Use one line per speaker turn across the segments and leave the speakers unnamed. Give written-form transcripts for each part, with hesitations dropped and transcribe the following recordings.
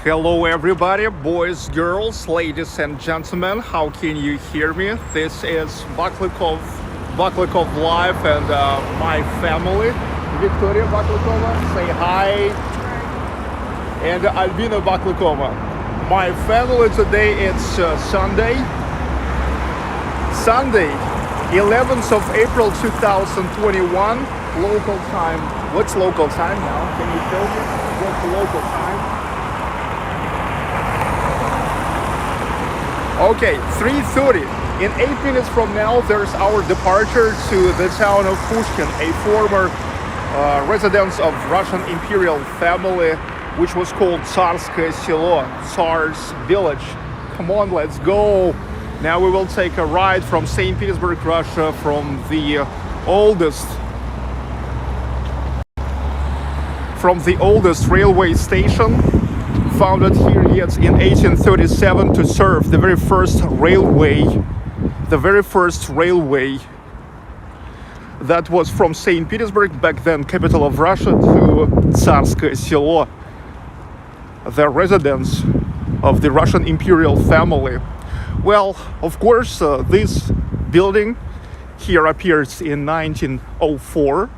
Hello everybody, boys, girls, ladies and gentlemen, how can you hear me? This is Baklikov Live and my family. Victoria Baklikova, say hi. And Albina Baklikova. My family today, it's Sunday, 11th of April 2021, local time. What's local time now? Can you tell me what's local time? Okay, 3:30. In 8 minutes from now, there's our departure to the town of Pushkin, a former residence of Russian Imperial Family, which was called Tsarskoe Selo, Tsar's village. Come on, let's go. Now we will take a ride from St Petersburg, Russia, from the oldest railway station, founded here yet in 1837 to serve the very first railway that was from St Petersburg, back then capital of Russia, to Tsarskoe Selo, the residence of the Russian Imperial Family. Well, of course, this building here appears in 1904.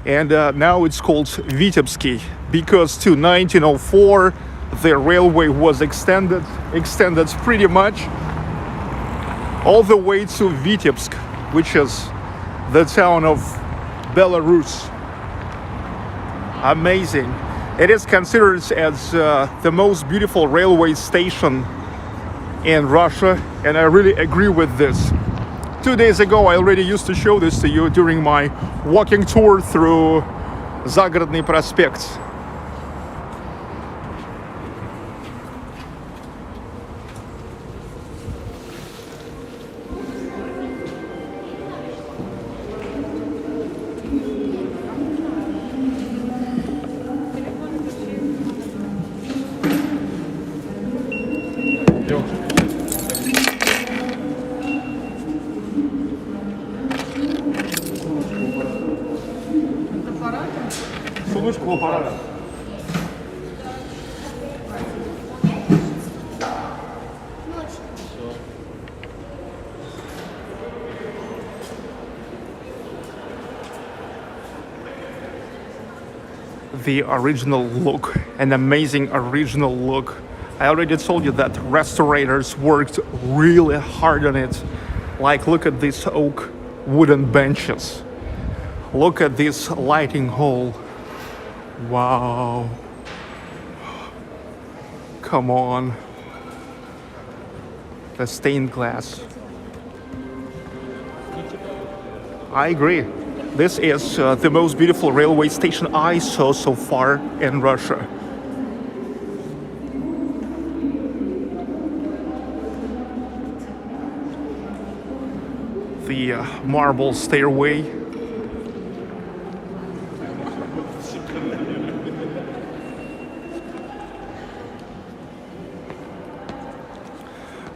And now it's called Vitebsky, because to 1904 the railway was extended pretty much all the way to Vitebsk, which is the town of Belarus. Amazing. It is considered as the most beautiful railway station in Russia, and I really agree with this. 2 days ago, I already used to show this to you during my walking tour through Zagorodny Prospekt. The original look, an amazing original look. I already told you that restorators worked really hard on it. Like, look at these oak wooden benches. Look at this lighting hole. Wow. Come on. The stained glass. I agree. This is the most beautiful railway station I saw so far in Russia. The marble stairway.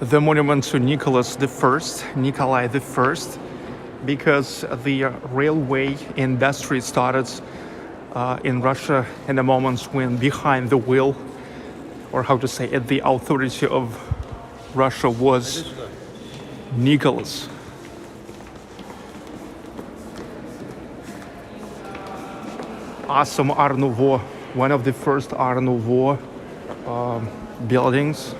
The monument to Nikolai I, because the railway industry started in Russia in the moments when behind the wheel, or how to say it, the authority of Russia was Nicholas. Awesome Art Nouveau, one of the first Art Nouveau buildings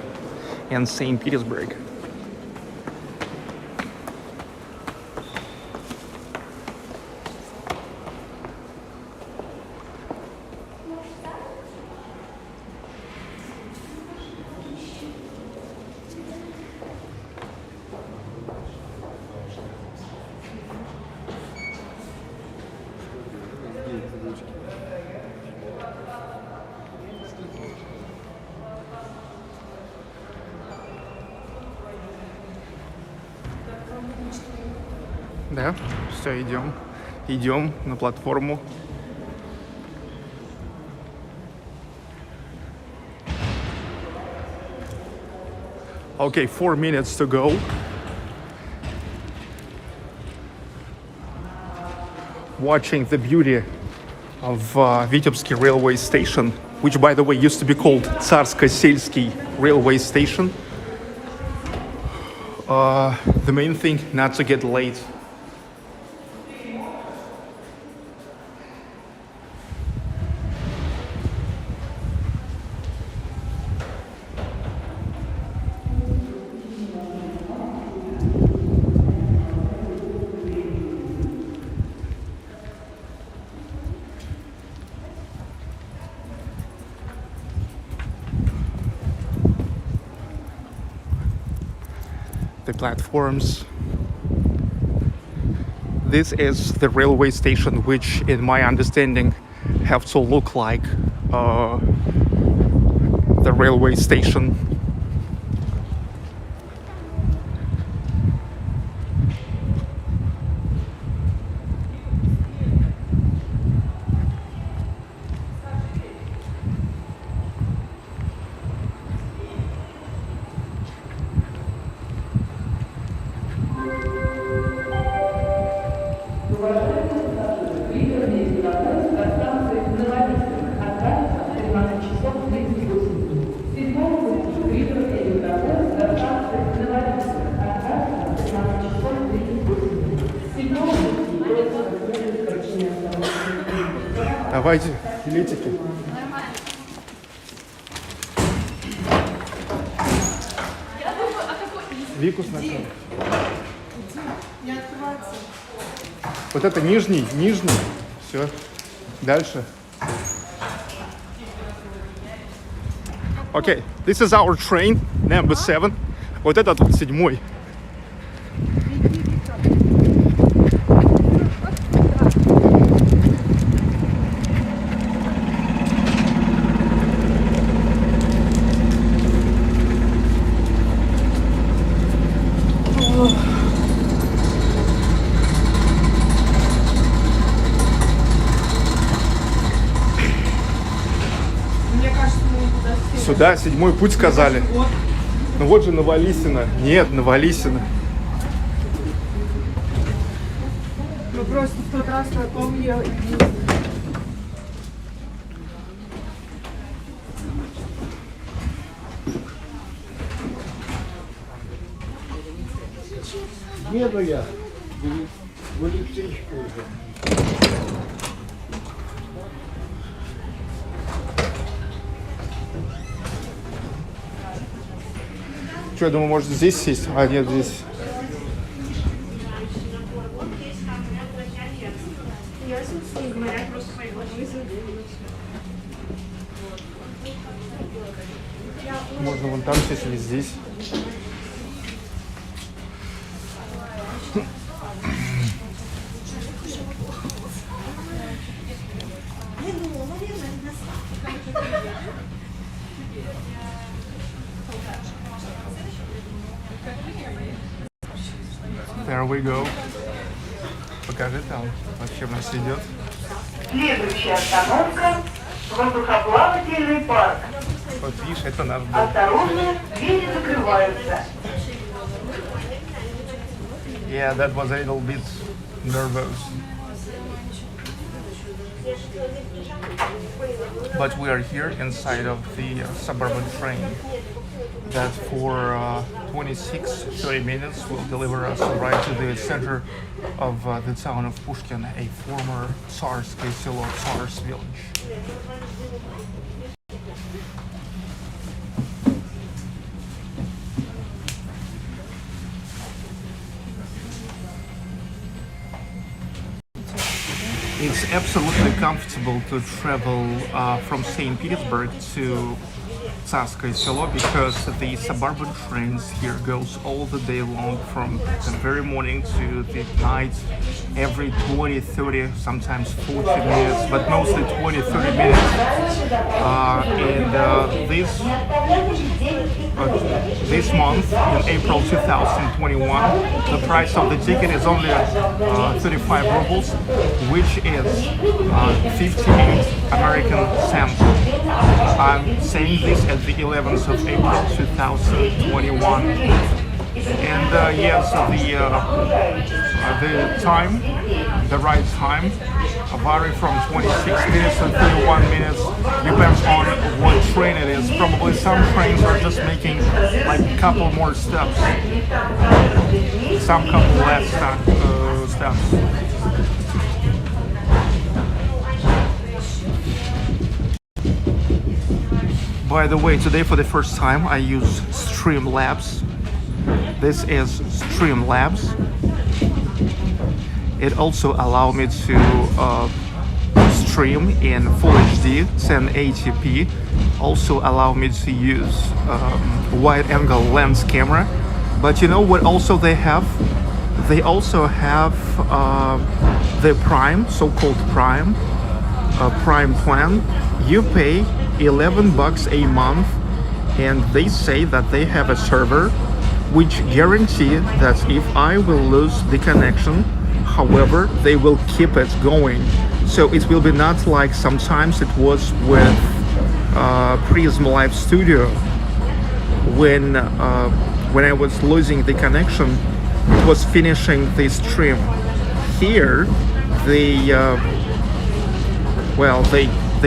in St. Petersburg. Да, все, идем на платформу. Okay, 4 minutes to go. Watching the beauty of Vitebsky Railway Station, which, by the way, used to be called Tsarskoselsky Railway Station. The main thing, not to get late. The platforms. This is the railway station, which, in my understanding, have to look like the railway station. Давайте, билетики. Вику сначала.
Не открывается.
Вот это нижний. Все. Дальше. Okay, this is our train, number 7. Вот этот вот 7-й.
Мне кажется, мы туда сели.
Сюда, 7-й путь сказали.
Вот.
Ну вот же Новолисино. Нет, Новолисино.
Мы просто в тот раз на том ехали.
Еду я в электричку уже.
Что, я думаю, может здесь сесть? А, нет, здесь. Можно вон там сесть или здесь. There we go. Покажи там, вообще у нас идет.
Следующая остановка – воздухоплавательный парк.
Вот видишь, это наш дом.
Осторожно, двери закрываются.
Yeah, that was a little bit nervous. But we are here inside of the Suburban train that for 26-30 minutes will deliver us right to the center of the town of Pushkin, a former Tsarskoe Selo, Tsar's village. It's absolutely comfortable to travel from St Petersburg to Tsarskoe Selo because the suburban trains here goes all the day long from the very morning to the night, every 20, 30, sometimes 40 minutes, but mostly 20, 30 minutes. This month, in April 2021, the price of the ticket is only 35 rubles, which is 58 American cents. I'm saying this at the 11th of April 2021. And yes, the time, the right time vary from 26 minutes to 31 minutes, depends on what train it is. Probably some trains are just making like a couple more steps, some couple less steps. By the way, today for the first time I use Streamlabs. This is Streamlabs. It also allows me to stream in Full HD 1080p. Also allow me to use wide-angle lens camera. But you know what also they have? They also have the Prime, so-called Prime plan. You pay $11 a month, and they say that they have a server which guarantee that if I will lose the connection, however, they will keep it going. So it will be not like sometimes it was with Prism Live Studio when I was losing the connection, it was finishing the stream. Here, they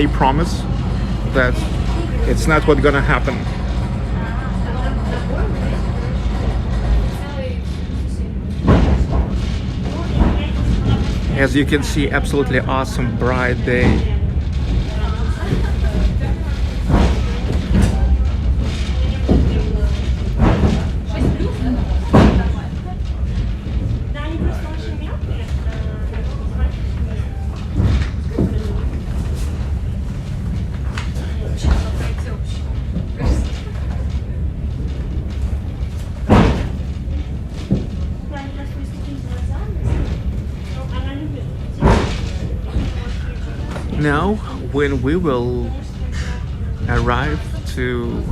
promise that it's not what's gonna happen. As you can see, absolutely awesome bright day. Now, when we will arrive to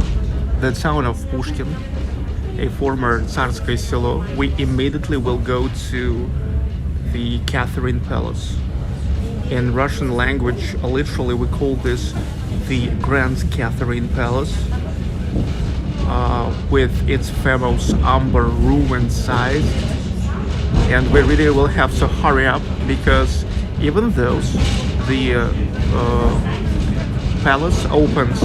the town of Pushkin, a former Tsarskoe Selo, we immediately will go to the Catherine Palace. In Russian language, literally we call this the Grand Catherine Palace, with its famous amber room inside. And we really will have to hurry up, because even though the palace opens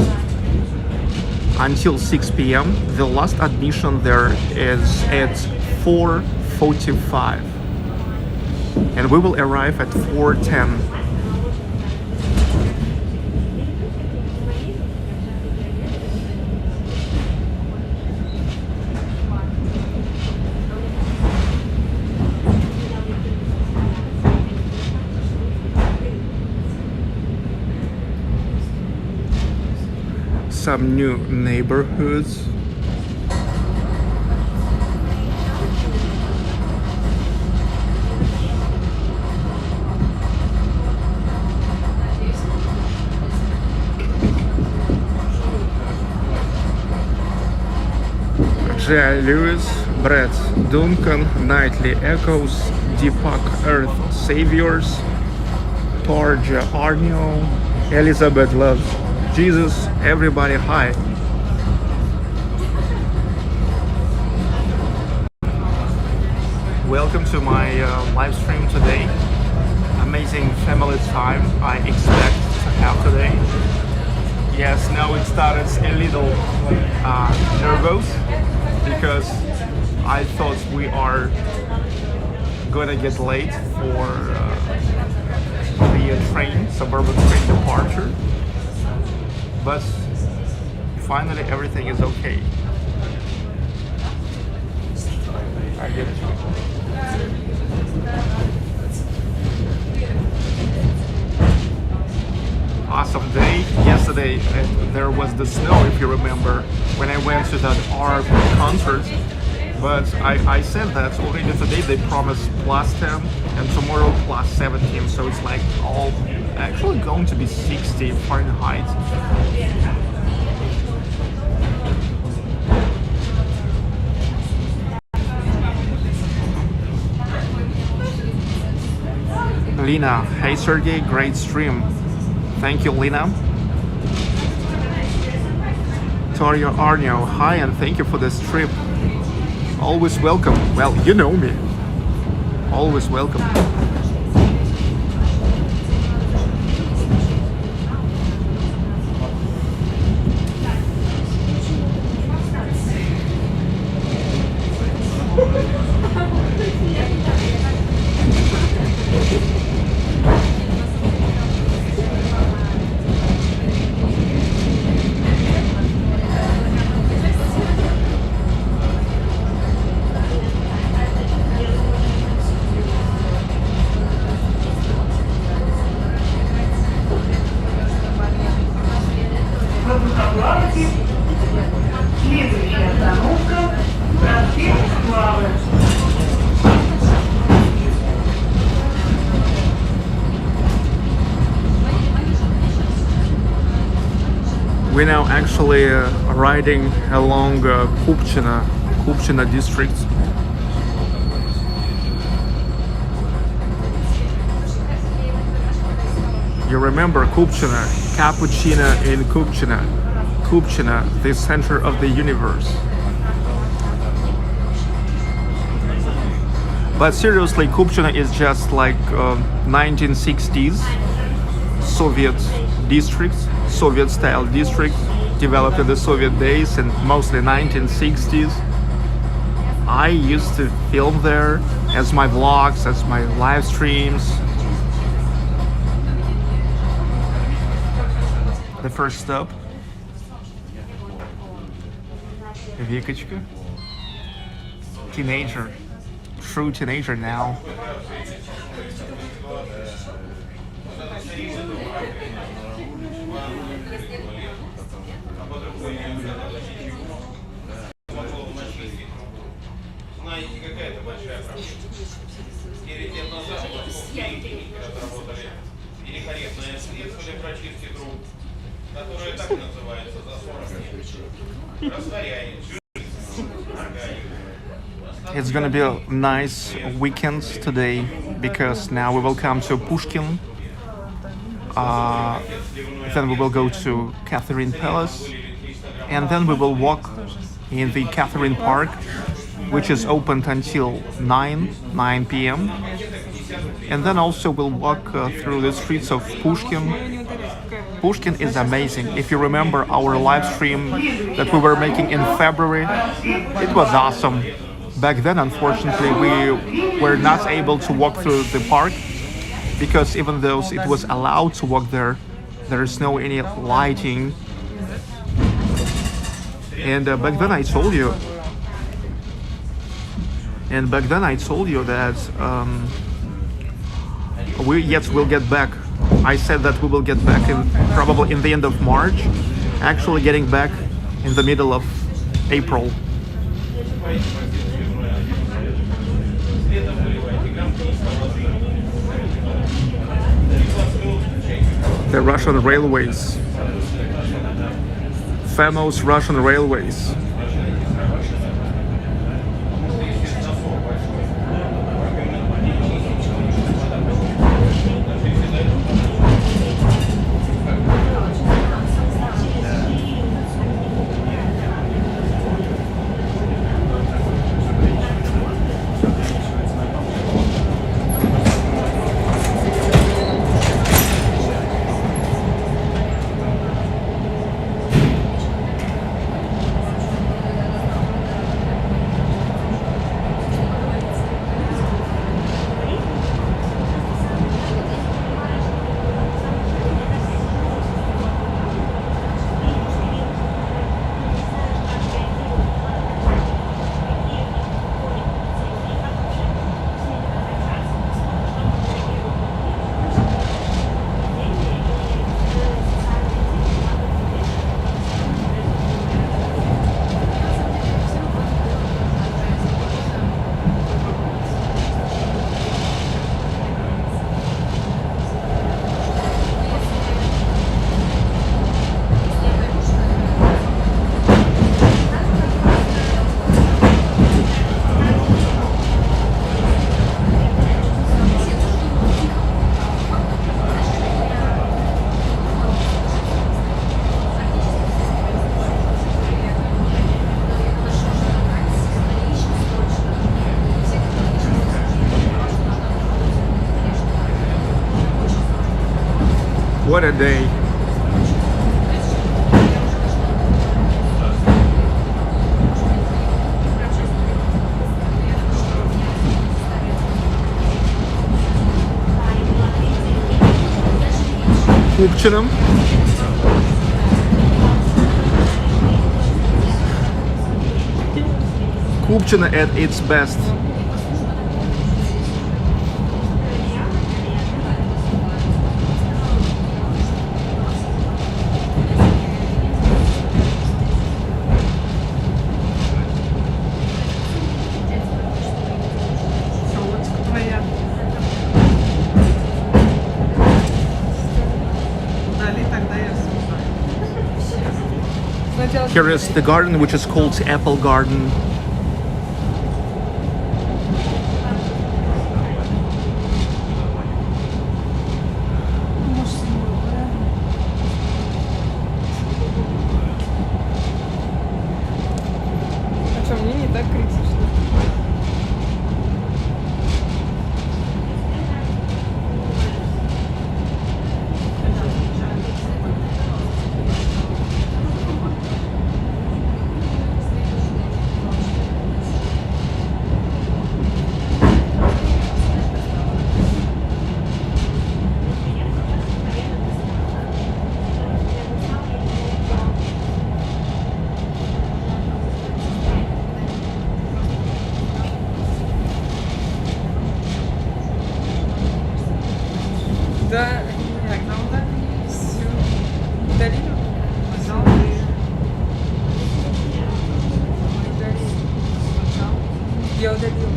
until 6 p.m. the last admission there is at 4:45, and we will arrive at 4:10. Some new neighborhoods. J. Lewis, Brett Duncan, Nightly Echoes, Deepak Earth Saviors, Torja Arnio, Elizabeth Loves Jesus, everybody, hi. Welcome to my live stream today. Amazing family time I expect to have today. Yes, now it started a little nervous, because I thought we are gonna get late for the train, Suburban train departure. But finally everything is okay. I get you. Awesome day. Yesterday there was the snow, if you remember, when I went to that art concert. But I said that already today they promised +10 and tomorrow +17, so it's like all actually going to be 60 Fahrenheit. Lina, hey Sergey, great stream. Thank you, Lina. Toria Arnio, hi, and thank you for this trip. Always welcome. Well, you know me. Always welcome.
воздухоплаватель. Следующая остановка – проспект Славы.
We're now actually riding along Kupchina district. You remember Kupchina, Cappuccino in Kupchina. Kupchina, the center of the universe. But seriously, Kupchina is just like 1960s Soviet district, Soviet-style district, developed in the Soviet days and mostly 1960s. I used to film there as my vlogs, as my live streams. The first stop. Vikachka. Teenager. True teenager now.
Знаете, какая-то большая проблема. 9 лет назад в московские химики разработали великолепное средство для прочистки труб, которое так и называется за 40 лет. Растворяет жизнь, органику.
It's gonna be a nice weekend today because now we will come to Pushkin. Then we will go to Catherine Palace, and then we will walk in the Catherine Park, which is opened until 9 p.m. And then also we'll walk through the streets of Pushkin. Pushkin is amazing. If you remember our live stream that we were making in February, it was awesome. Back then, unfortunately, we were not able to walk through the park because even though it was allowed to walk there, there is no any lighting. And back then I told you that we'll get back. I said that we will get back probably in the end of March, actually getting back in the middle of April. The Russian railways, famous Russian railways. What a day. Kupchina. Kupchina at its best.
Сначала
Here is the garden, which is called Apple Garden.
А что, мне не так критично. Да, як нам далі? Всю долину? Я удалила.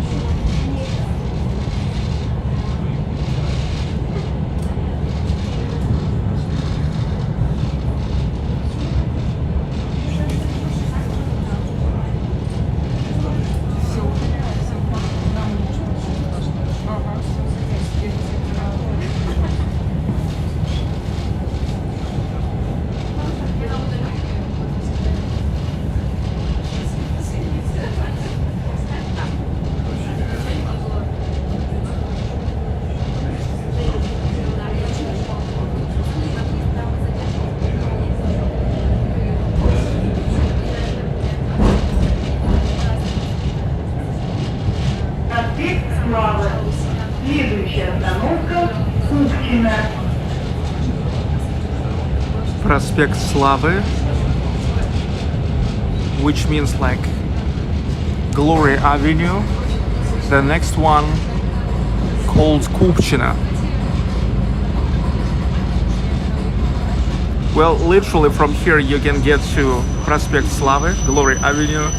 Проспект Славы. Следующая остановка Pushkina.
Prospect Slavy, which means like Glory Avenue. The next one called Kupchina. Well, literally from here you can get to Prospect Slavy, Glory Avenue.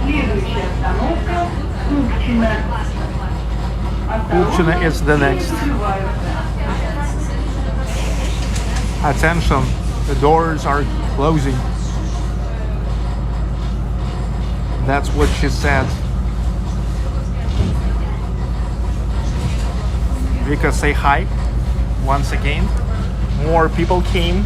Следующая остановка Pushkina.
Kupchina is the next. Attention, the doors are closing. That's what she said. Vika, say hi once again. More people came.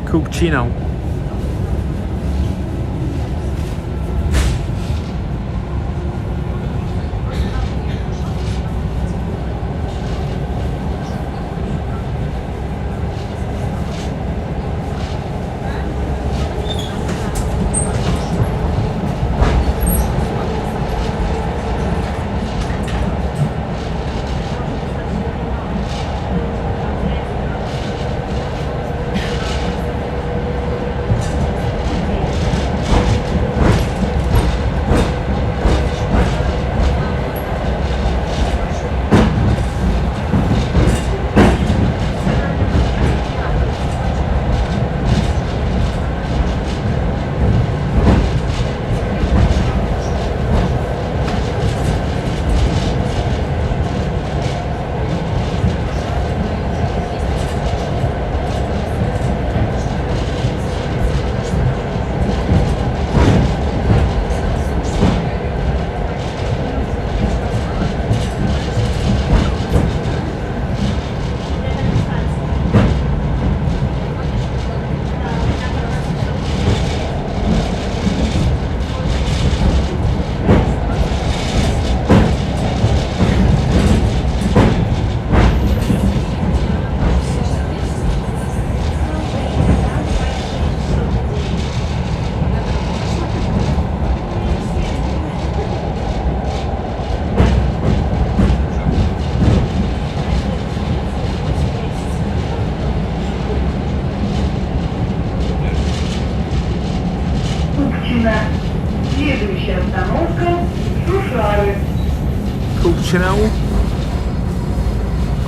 Kupchino.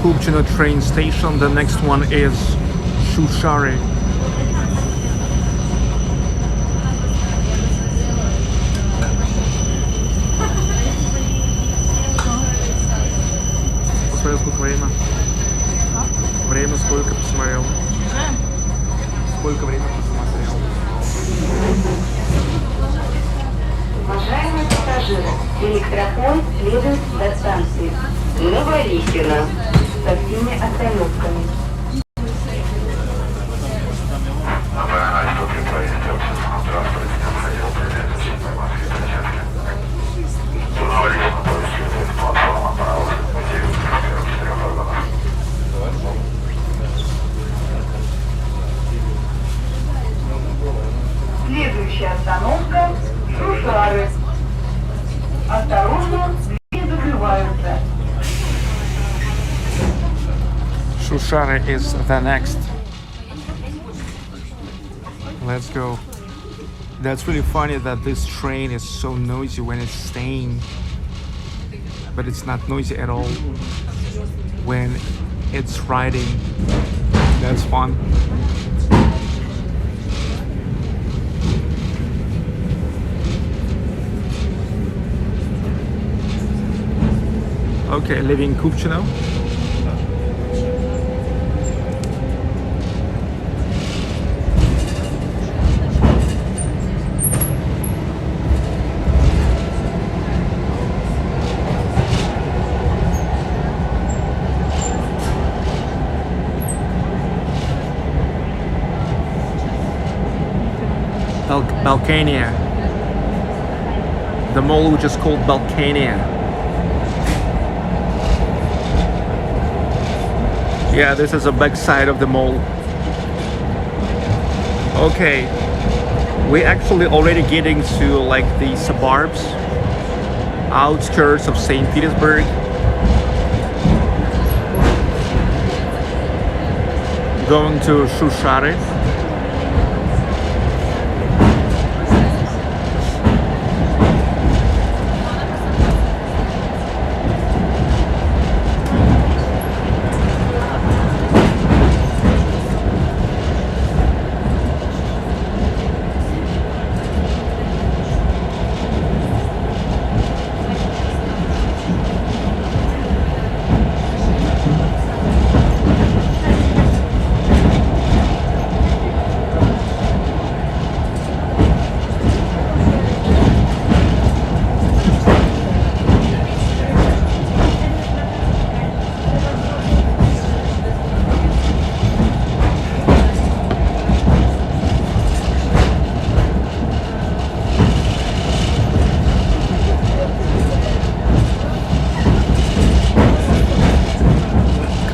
Kupchino train station. The next one is Shushari. Посмотрел, сколько время. Время сколько посмотрел. Сколько времени посмотрел.
Уважаемые пассажиры, электропоезд следует до станции Новорихина со всеми остановками. Следующая остановка Шушары. Осторожно, двери закрываются.
Shushari is the next. Let's go. That's really funny that this train is so noisy when it's staying, but it's not noisy at all when it's riding. That's fun. Okay, leaving Kupchino. Balkania. The mall which is called Balkania. Yeah, this is the back side of the mall. Okay, we're actually already getting to like the suburbs, outskirts of St. Petersburg. Going to Shushari.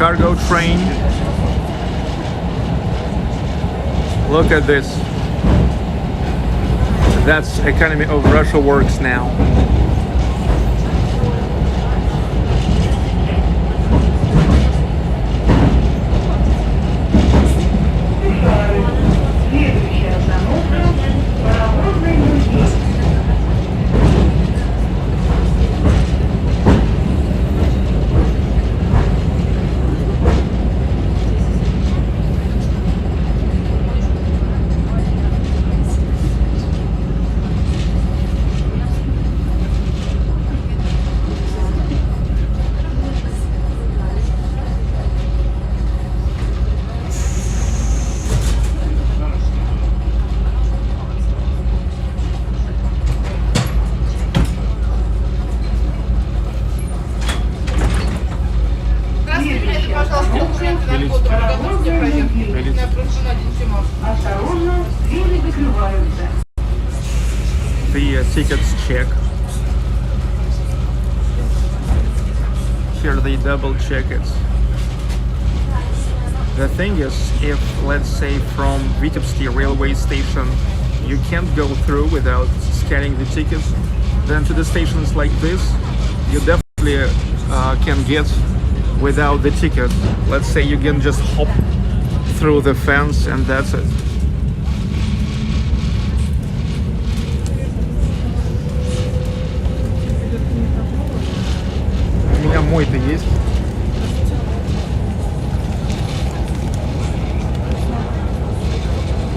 Cargo train. Look at this. That's economy of Russia works now.
Следующая остановка Паровозный музей. Осторожно, двери закрываются.
The tickets check. Here they double check it. The thing is, if let's say from Vitebsky Railway Station you can't go through without scanning the tickets, then to the stations like this you definitely can get without the ticket. Let's say you can just hop through the fence and that's it. мой-то есть?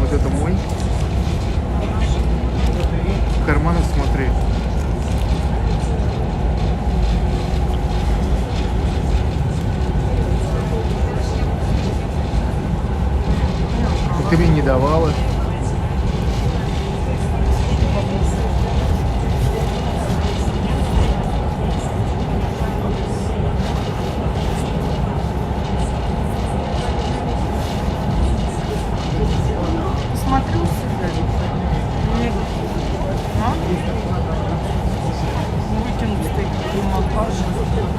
Вот это мой. В карманах смотри. Ты мне не давала.
Смотрю себя. Мне выкинуть такие макаши.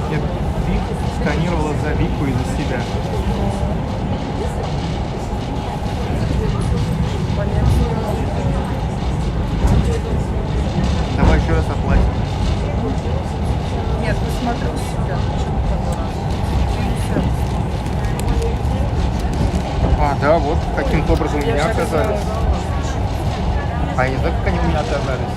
Нет, Вика сканировала за Вику и за себя. Давай еще раз оплатим.
Нет, посмотрю себя.
А, да, вот каким-то образом у меня оказались. А я не знаю, как они у меня оказались.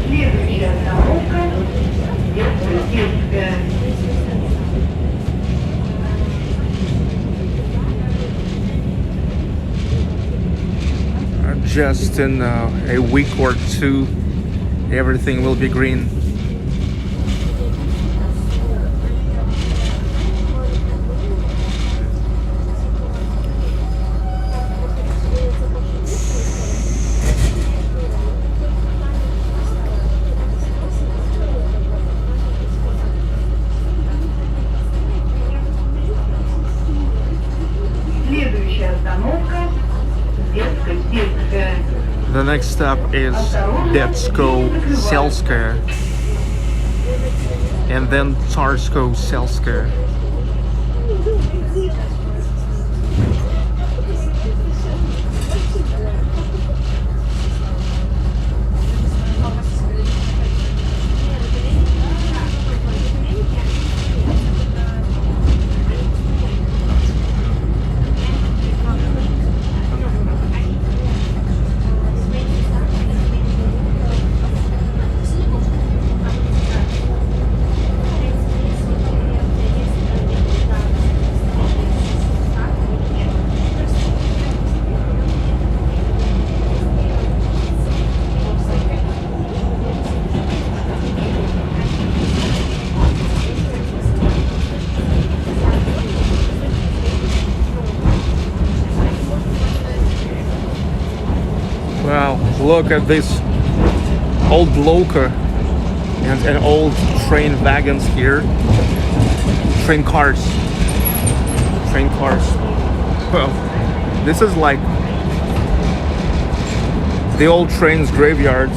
Следующая остановка Vitebskая.
Just in a week or two, everything will be green.
Следующая остановка Vitebskая.
The next stop is Tsarskoe Selo and then Tsarskoe Selo. Wow, look at this old loco and old train wagons here. Train cars. Well, this is like the old train's graveyard.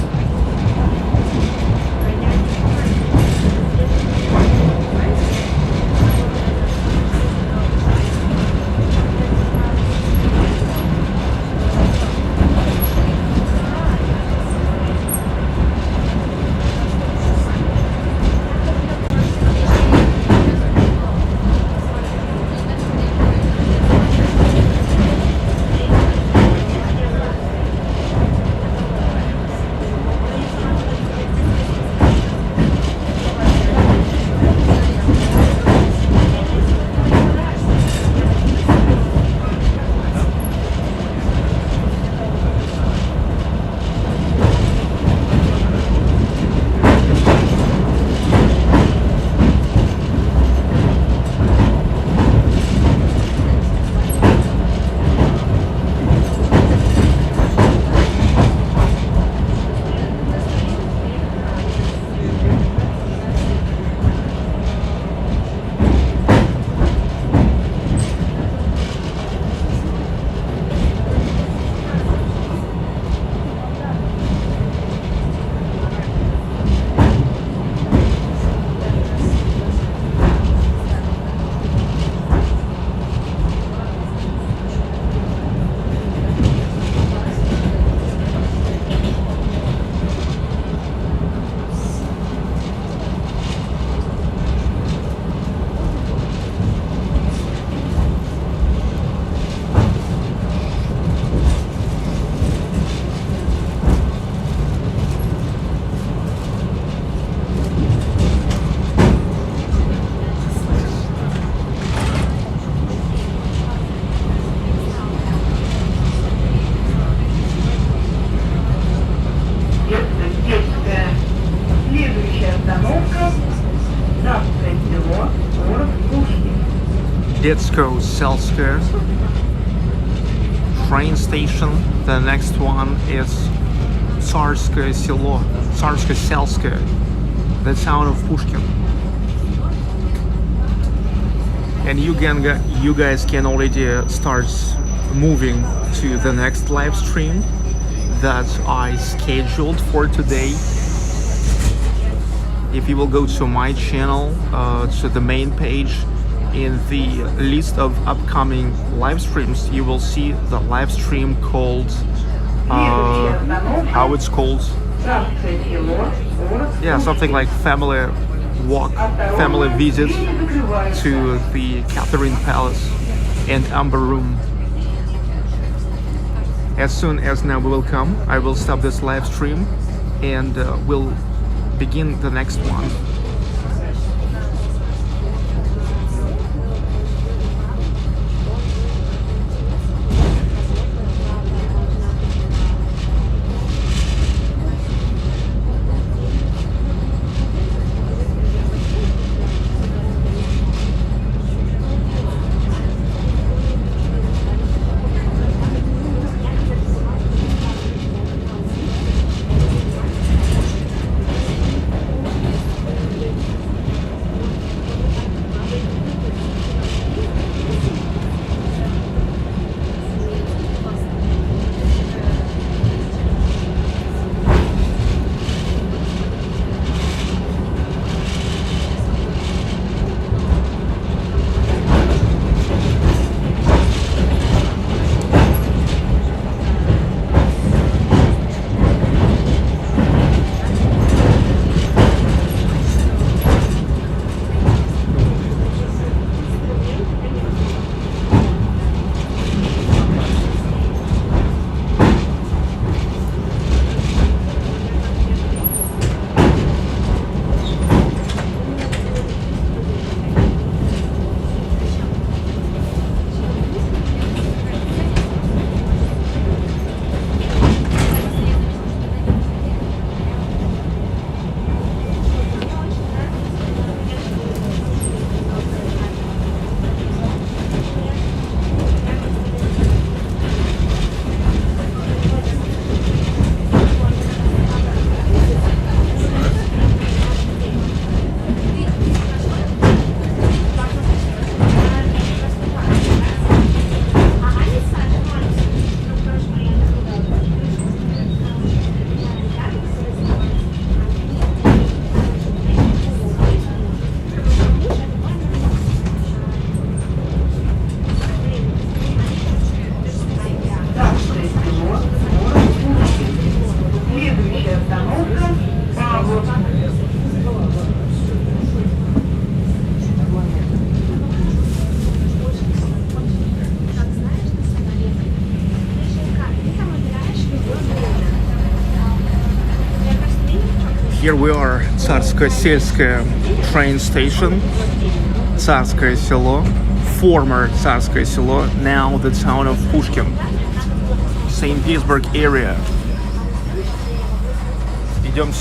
Tsarskoselske train station. The next one is Tsarskoe Selo, Tsarskoselske, the town of Pushkin. And you guys can already start moving to the next live stream that I scheduled for today. If you will go to my channel, to the main page, in the list of upcoming live streams, you will see the live stream called, how it's called? Yeah, something like family walk, family visit to the Catherine Palace and Amber Room. As soon as now we will come, I will stop this live stream and we'll begin the next one. Here we are, Tsarskoselsky train station, Tsarskoe Selo, former Tsarskoe Selo, now the town of Pushkin, St Petersburg area. Идем.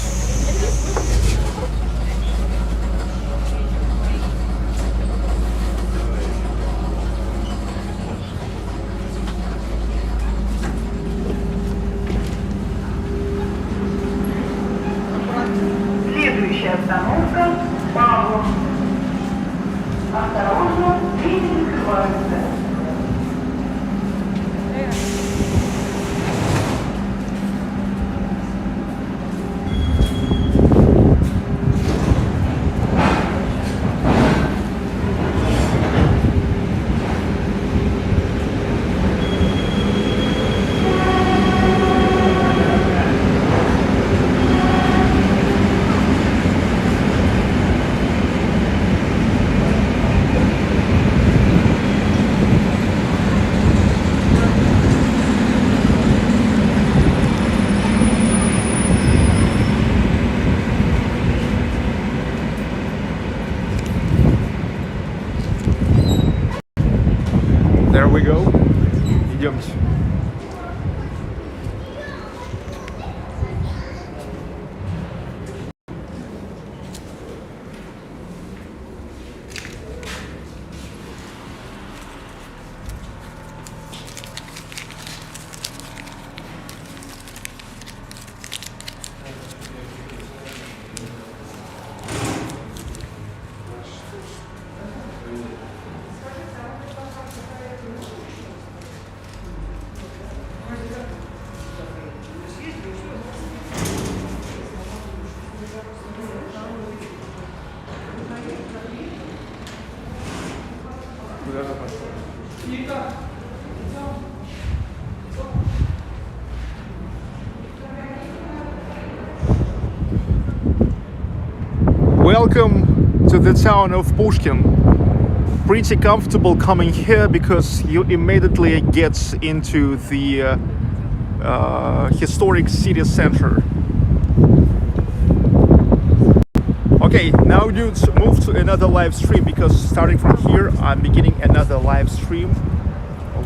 Следующая остановка Павловск. Осторожно, двери закрываются.
welcome to the town of Pushkin. Pretty comfortable coming here because you immediately get into the historic city center. Okay, now dudes, move to another live stream because starting from here I'm beginning another live stream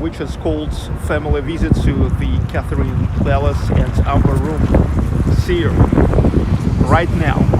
which is called Family Visit to the Catherine Palace and Upper Room. See you right now.